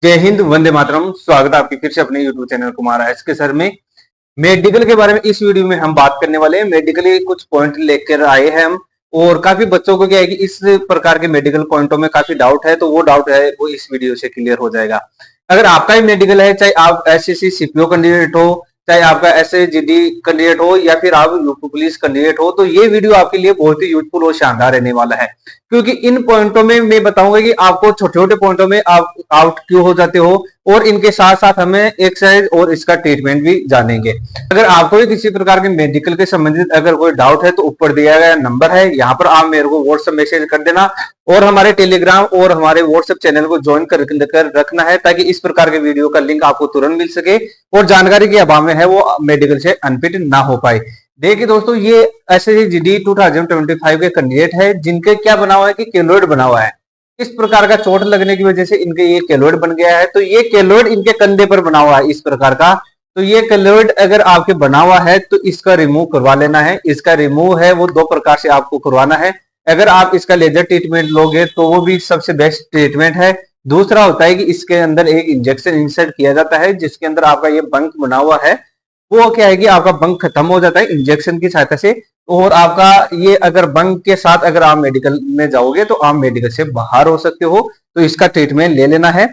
जय हिंद, वंदे मातरम। स्वागत है आपके फिर से अपने YouTube चैनल कुमार एस के सर में। मेडिकल के बारे में इस वीडियो में हम बात करने वाले हैं। मेडिकल के कुछ पॉइंट लेकर आए हैं हम, और काफी बच्चों को क्या है कि इस प्रकार के मेडिकल पॉइंटों में काफी डाउट है, तो वो डाउट है वो इस वीडियो से क्लियर हो जाएगा। अगर आपका ही मेडिकल है, चाहे आप एसएससी सीपीओ कैंडिडेट हो, चाहे आपका एसएजीडी कैंडिडेट हो, या फिर आप यूपी पुलिस कैंडिडेट हो, तो ये वीडियो आपके लिए बहुत ही यूजफुल और शानदार रहने वाला है। क्योंकि इन पॉइंटों में मैं बताऊंगा कि आपको छोटे छोटे पॉइंटों में आप आउट क्यों हो जाते हो, और इनके साथ साथ हमें एक्सरसाइज और इसका ट्रीटमेंट भी जानेंगे। अगर आपको भी किसी प्रकार के मेडिकल के संबंधित अगर कोई डाउट है, तो ऊपर दिया गया नंबर है, यहाँ पर आप मेरे को व्हाट्सएप मैसेज कर देना, और हमारे टेलीग्राम और हमारे व्हाट्सएप चैनल को ज्वाइन कर रखना है, ताकि इस प्रकार के वीडियो का लिंक आपको तुरंत मिल सके और जानकारी के अभाव में है वो मेडिकल से अनफिट ना हो पाए। देखिए दोस्तों, ये एसएसजी 2025 के कैंडिडेट है, जिनके क्या बना हुआ है कि केलोइड बना हुआ है। इस प्रकार का चोट लगने की वजह से इनके ये केलोइड बन गया है। तो ये केलोइड इनके कंधे पर बना हुआ है इस प्रकार का। तो ये केलोइड अगर आपके बना हुआ है तो इसका रिमूव करवा लेना है। इसका रिमूव है वो दो प्रकार से आपको करवाना है। अगर आप इसका लेजर ट्रीटमेंट लोगे तो वो भी सबसे बेस्ट ट्रीटमेंट है। दूसरा होता है कि इसके अंदर एक इंजेक्शन इंसर्ट किया जाता है, जिसके अंदर आपका ये बंक बना हुआ है, वो क्या है कि आपका बंक खत्म हो जाता है इंजेक्शन की सहायता से। और आपका ये अगर बंक के साथ अगर आप मेडिकल में जाओगे तो आप मेडिकल से बाहर हो सकते हो। तो इसका ट्रीटमेंट ले लेना है।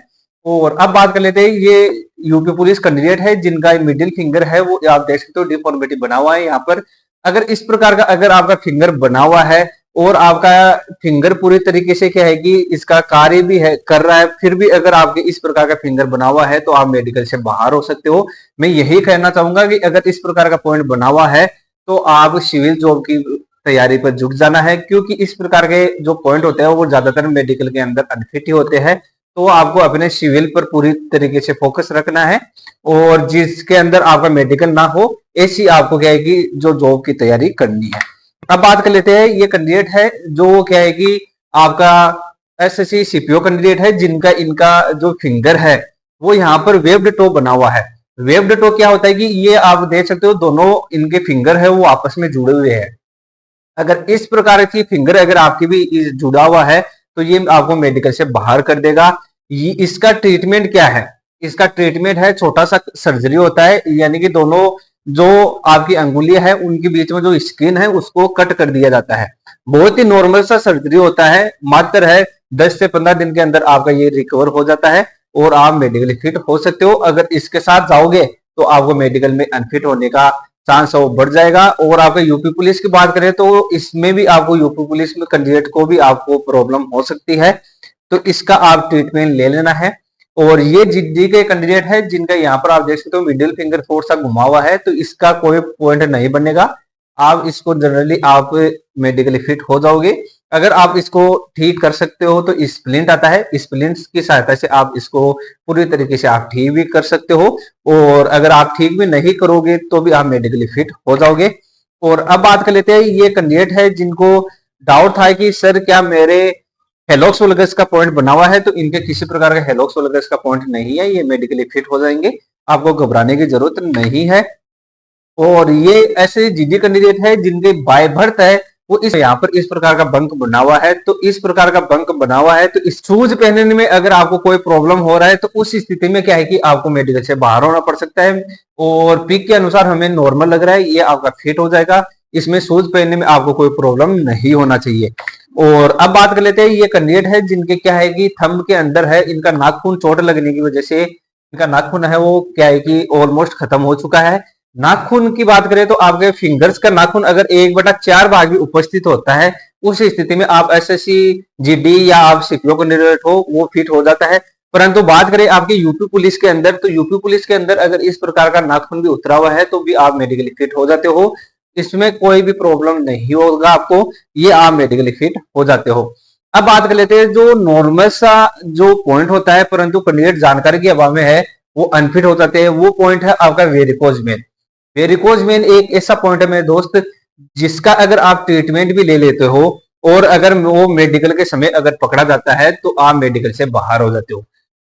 और अब बात कर लेते हैं, ये यूपी पुलिस कैंडिडेट है, जिनका मिडिल फिंगर है वो आप देख सकते हो डिफॉर्मिटी बना हुआ है यहाँ पर। अगर इस प्रकार का अगर आपका फिंगर बना हुआ है और आपका फिंगर पूरी तरीके से क्या है कि इसका कार्य भी है कर रहा है, फिर भी अगर आपके इस प्रकार का फिंगर बना हुआ है तो आप मेडिकल से बाहर हो सकते हो। मैं यही कहना चाहूंगा कि अगर इस प्रकार का पॉइंट बना हुआ है तो आप सिविल जॉब की तैयारी पर झुक जाना है, क्योंकि इस प्रकार के जो पॉइंट होते हैं वो ज्यादातर मेडिकल के अंदर अनफिट ही होते हैं। तो आपको अपने सिविल पर पूरी तरीके से फोकस रखना है, और जिसके अंदर आपका मेडिकल ना हो ऐसी आपको क्या है कि जो जॉब की तैयारी करनी है। अब बात कर लेते हैं, ये कैंडिडेट है जो क्या है कि आपका एसएससी सीपीओ कैंडिडेट है, जिनका इनका जो फिंगर है वो यहाँ पर वेब्ड टो बना हुआ है। वेब्ड टो क्या होता है कि ये आप देख सकते हो दोनों इनके फिंगर है वो आपस में जुड़े हुए हैं। अगर इस प्रकार की फिंगर अगर आपकी भी जुड़ा हुआ है तो ये आपको मेडिकल से बाहर कर देगा। ये इसका ट्रीटमेंट क्या है? इसका ट्रीटमेंट है छोटा सा सर्जरी होता है, यानी कि दोनों जो आपकी अंगुलियां है उनके बीच में जो स्किन है उसको कट कर दिया जाता है। बहुत ही नॉर्मल सा सर्जरी होता है, मात्र है 10 से 15 दिन के अंदर आपका ये रिकवर हो जाता है और आप मेडिकली फिट हो सकते हो। अगर इसके साथ जाओगे तो आपको मेडिकल में अनफिट होने का चांस वो बढ़ जाएगा। और आपको यूपी पुलिस की बात करें तो इसमें भी आपको यूपी पुलिस में कैंडिडेट को भी आपको प्रॉब्लम हो सकती है, तो इसका आप ट्रीटमेंट ले लेना है। और ये जीडी के कैंडिडेट है, जिनका यहाँ पर आप देख सकते हो मिडिल फिंगर थोड़ा सा घुमा हुआ है, तो इसका कोई पॉइंट नहीं बनेगा। आप इसको जनरली आप मेडिकली फिट हो जाओगे। अगर आप इसको ठीक कर सकते हो तो स्प्लिंट आता है, स्प्लिंट की सहायता से आप इसको पूरी तरीके से आप ठीक भी कर सकते हो। और अगर आप ठीक भी नहीं करोगे तो भी आप मेडिकली फिट हो जाओगे। और अब बात कर लेते हैं, ये कैंडिडेट है जिनको डाउट था कि सर क्या मेरे हेलोक्स वल्गस का पॉइंट बना हुआ है, तो इनके किसी प्रकार का हेलोक्स वल्गस का पॉइंट नहीं है, ये मेडिकली फिट हो जाएंगे, आपको घबराने की जरूरत नहीं है। और ये ऐसे जीडी कैंडिडेट है जिनके बाय बर्थ है वो इस यहाँ पर इस प्रकार का बंक बना हुआ है। तो इस प्रकार का बंक बना हुआ है तो इस शूज पहनने में अगर आपको कोई प्रॉब्लम हो रहा है तो उस स्थिति में क्या है कि आपको मेडिकल से बाहर होना पड़ सकता है। और पिक के अनुसार हमें नॉर्मल लग रहा है, ये आपका फिट हो जाएगा। इसमें शूज पहनने में आपको कोई प्रॉब्लम नहीं होना चाहिए। और अब बात कर लेते हैं, ये कैंडिडेट है जिनके क्या है कि थंब के अंदर है, इनका नाखून चोट लगने की वजह से इनका नाखून है वो क्या है कि ऑलमोस्ट खत्म हो चुका है। नाखून की बात करें तो आपके फिंगर्स का नाखून अगर 1/4 भाग भी उपस्थित होता है, उस स्थिति में आप एसएससी जीडी या आप सीपीओ कैंडिडेट हो वो फिट हो जाता है। परंतु बात करें आपके यूपी पुलिस के अंदर, तो यूपी पुलिस के अंदर अगर इस प्रकार का नाखून भी उतरा हुआ है तो भी आप मेडिकली फिट हो जाते हो। इसमें कोई भी प्रॉब्लम नहीं होगा आपको, ये आप मेडिकली फिट हो जाते हो। अब बात कर लेते हैं, जो नॉर्मल सा जो पॉइंट होता है परंतु कैंडिडेट जानकारी के अभाव में है वो अनफिट हो जाते हैं, वो पॉइंट है आपका वेरिकोज वेन। वेरिकोज वेन एक ऐसा पॉइंट है मेरे दोस्त, जिसका अगर आप ट्रीटमेंट भी ले लेते हो और अगर वो मेडिकल के समय अगर पकड़ा जाता है तो आप मेडिकल से बाहर हो जाते हो।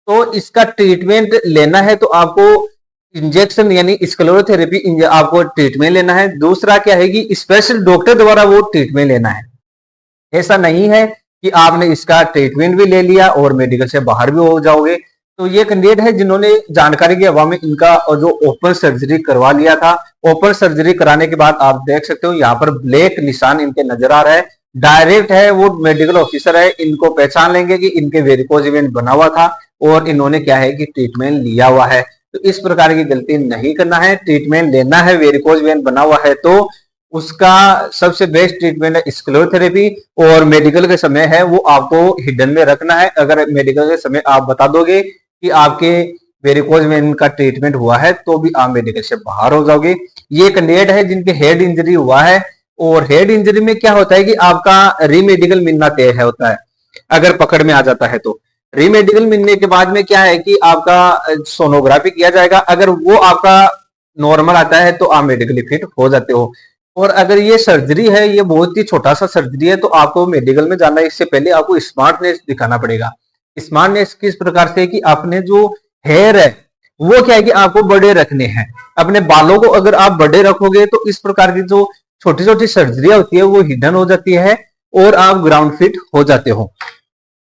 तो इसका ट्रीटमेंट लेना है तो आपको इंजेक्शन यानी स्क्लेरोथेरेपी आपको ट्रीटमेंट लेना है। दूसरा क्या है कि स्पेशल डॉक्टर द्वारा वो ट्रीटमेंट लेना है। ऐसा नहीं है कि आपने इसका ट्रीटमेंट भी ले लिया और मेडिकल से बाहर भी हो जाओगे। तो ये कैंडिडेट है जिन्होंने जानकारी के अभाव में इनका जो ओपन सर्जरी करवा लिया था। ओपन सर्जरी कराने के बाद आप देख सकते हो यहाँ पर ब्लैक निशान इनके नजर आ रहा है। डायरेक्ट है वो मेडिकल ऑफिसर है, इनको पहचान लेंगे कि इनके वेरिकोज वेन बना हुआ था और इन्होंने क्या है कि ट्रीटमेंट लिया हुआ है। तो इस प्रकार की गलती नहीं करना है, ट्रीटमेंट लेना है। वेरिकोज वेन बना हुआ है तो उसका सबसे बेस्ट ट्रीटमेंट है स्क्लेरोथेरेपी, और मेडिकल के समय है वो आपको हिडन में रखना है। अगर मेडिकल के समय आप बता दोगे कि आपके वेरिकोज वेन का ट्रीटमेंट हुआ है तो भी आप मेडिकल से बाहर हो जाओगे। ये कैंडिडेट है जिनके हेड इंजरी हुआ है, और हेड इंजरी में क्या होता है कि आपका रीमेडिकल मिलना तय है होता है अगर पकड़ में आ जाता है तो। रीमेडिकल मिलने के बाद में क्या है कि आपका सोनोग्राफी किया जाएगा, अगर वो आपका नॉर्मल आता है तो आप मेडिकली फिट हो जाते हो। और अगर ये सर्जरी है, ये बहुत ही छोटा सा सर्जरी है, तो आपको मेडिकल में जाना है इससे पहले आपको स्मार्टनेस दिखाना पड़ेगा। स्मार्टनेस किस प्रकार से कि आपने जो हेयर है वो क्या है कि आपको बड़े रखने हैं। अपने बालों को अगर आप बड़े रखोगे तो इस प्रकार की जो छोटी छोटी सर्जरियां होती है वो हिडन हो जाती है और आप ग्राउंड फिट हो जाते हो।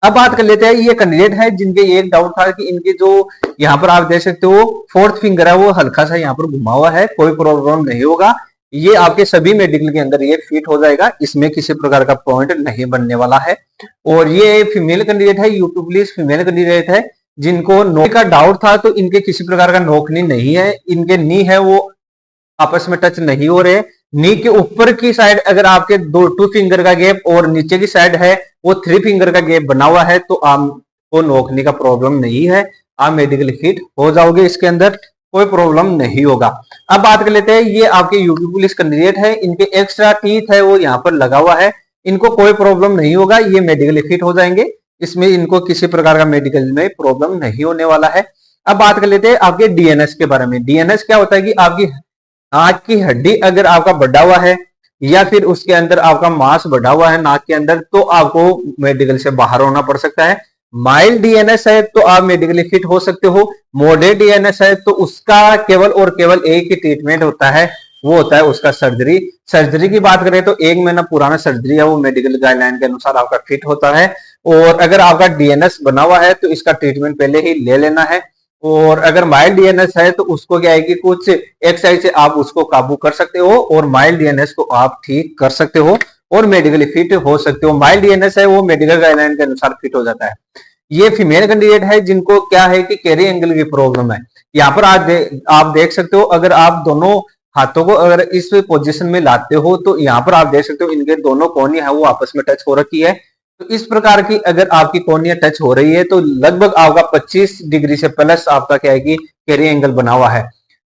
अब बात कर लेते हैं, ये कैंडिडेट है जिनके एक डाउट था कि इनके जो यहाँ पर आप देख सकते हो फोर्थ फिंगर है वो हल्का सा यहाँ पर घुमा हुआ है, कोई प्रॉब्लम नहीं होगा। ये आपके सभी मेडिकल के अंदर ये फिट हो जाएगा, इसमें किसी प्रकार का पॉइंट नहीं बनने वाला है। और ये फीमेल कैंडिडेट है, यूट्यूब प्लीज फीमेल कैंडिडेट है जिनको नोक का डाउट था, तो इनके किसी प्रकार का नोकनी नहीं है। इनके नी है वो आपस में टच नहीं हो रहे। नी के ऊपर की साइड अगर आपके 2 फिंगर का गैप और नीचे की साइड है वो 3 फिंगर का गैप बना हुआ है तो आपको नोकनी का प्रॉब्लम नहीं है, आप मेडिकली फिट हो जाओगे, इसके अंदर कोई प्रॉब्लम नहीं होगा। अब बात कर लेते हैं, ये आपके यूपी पुलिस कैंडिडेट है, इनके एक्स्ट्रा टीथ है वो यहाँ पर लगा हुआ है, इनको कोई प्रॉब्लम नहीं होगा, ये मेडिकली फिट हो जाएंगे, इसमें इनको किसी प्रकार का मेडिकल में प्रॉब्लम नहीं होने वाला है। अब बात कर लेते हैं आपके डीएनएस के बारे में। डीएनएस क्या होता है कि आपकी नाक की हड्डी अगर आपका बढ़ा हुआ है या फिर उसके अंदर आपका मांस बढ़ा हुआ है नाक के अंदर तो आपको मेडिकल से बाहर होना पड़ सकता है। माइल्ड डीएनएस है तो आप मेडिकली फिट हो सकते हो। मॉडरेट डीएनएस है तो उसका केवल और केवल एक ही ट्रीटमेंट होता है, वो होता है उसका सर्जरी। सर्जरी की बात करें तो 1 महीना पुराना सर्जरी है वो मेडिकल गाइडलाइन के अनुसार आपका फिट होता है। और अगर आपका डीएनएस बना हुआ है तो इसका ट्रीटमेंट पहले ही ले लेना है। और अगर माइल्ड डीएनएस है तो उसको क्या है कि कुछ एक्सरसाइज से आप उसको काबू कर सकते हो और माइल्ड डीएनएस को आप ठीक कर सकते हो और मेडिकली फिट हो सकते हो। माइल्ड डीएनएस है वो मेडिकल गाइडलाइन के अनुसार फिट हो जाता है। ये फीमेल कैंडिडेट है जिनको क्या है कि कैरी एंगल की प्रॉब्लम है। यहाँ पर आप देख सकते हो, अगर आप दोनों हाथों को अगर इस पोजीशन में लाते हो तो यहाँ पर आप देख सकते हो इनके दोनों कोनियां है वो आपस में टच हो रखी है। तो इस प्रकार की अगर आपकी कोनियां टच हो रही है तो लगभग आपका 25 डिग्री से प्लस आपका क्या है कि कैरी एंगल बना हुआ है।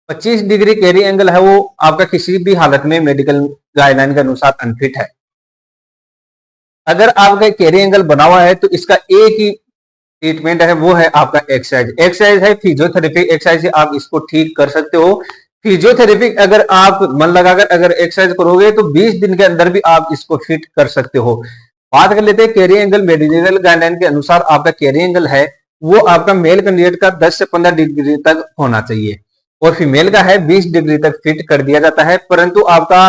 25 डिग्री कैरी एंगल है वो आपका किसी भी हालत में मेडिकल गाइडलाइन के अनुसार अनफिट है। अगर आपका कैरी एंगल बना हुआ है तो इसका एक ही ट्रीटमेंट है वो है आपका एक्सरसाइज। एक्सरसाइज है फिजियोथेरेपी एक्सरसाइज से आप इसको ठीक कर सकते हो। फिजियोथेरेपी अगर आप मन लगाकर अगर एक्सरसाइज करोगे तो 20 दिन के अंदर भी आप इसको फिट कर सकते हो। बात कर लेते हैं कैरी एंगल। मेडिकल गाइडलाइन के अनुसार आपका कैरी एंगल है वो आपका मेल कैंडिडेट का 10 से 15 डिग्री तक होना चाहिए और फीमेल का है 20 डिग्री तक फिट कर दिया जाता है। परंतु आपका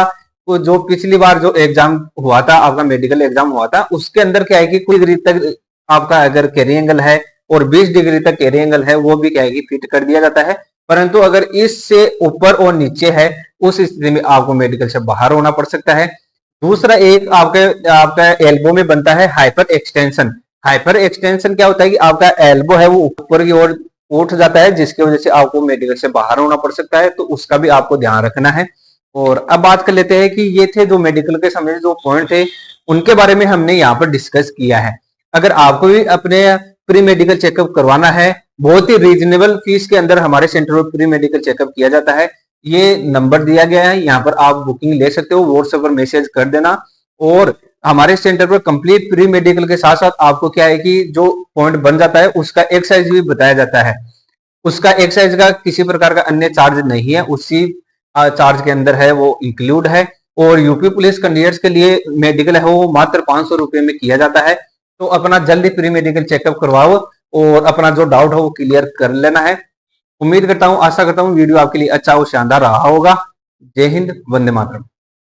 जो पिछली बार जो एग्जाम हुआ था, आपका मेडिकल एग्जाम हुआ था, उसके अंदर क्या है कि कुछ डिग्री तक आपका अगर कैरी एंगल है और 20 डिग्री तक कैरी एंगल है वो भी क्या है कि फिट कर दिया जाता है। परंतु अगर इससे ऊपर और नीचे है उस स्थिति में आपको मेडिकल से बाहर होना पड़ सकता है। दूसरा एक आपका एल्बो में बनता है हाइपर एक्सटेंशन। हाइपर एक्सटेंशन क्या होता है कि आपका एल्बो है वो ऊपर की ओर उठ जाता है जिसकी वजह से आपको मेडिकल से बाहर होना पड़ सकता है, तो उसका भी आपको ध्यान रखना है। और अब बात कर लेते हैं कि ये थे जो मेडिकल के समय जो पॉइंट थे उनके बारे में हमने यहाँ पर डिस्कस किया है। अगर आपको भी अपने प्री मेडिकल चेकअप करवाना है, बहुत ही रीजनेबल फीस के अंदर हमारे सेंटर में प्री मेडिकल चेकअप किया जाता है। ये नंबर दिया गया है, यहाँ पर आप बुकिंग ले सकते हो, व्हाट्सएप पर मैसेज कर देना। और हमारे सेंटर पर कंप्लीट प्री मेडिकल के साथ साथ आपको क्या है कि जो पॉइंट बन जाता है उसका एक्सरसाइज भी बताया जाता है। उसका एक्सरसाइज का किसी प्रकार का अन्य चार्ज नहीं है, उसी चार्ज के अंदर है वो इंक्लूड है। और यूपी पुलिस कैंडिडेट्स के लिए मेडिकल है वो मात्र 500 रुपए में किया जाता है। तो अपना जल्दी प्री मेडिकल चेकअप करवाओ और अपना जो डाउट हो वो क्लियर कर लेना है। उम्मीद करता हूँ, आशा करता हूँ वीडियो आपके लिए अच्छा और शानदार रहा होगा। जय हिंद, वंदे मातरम।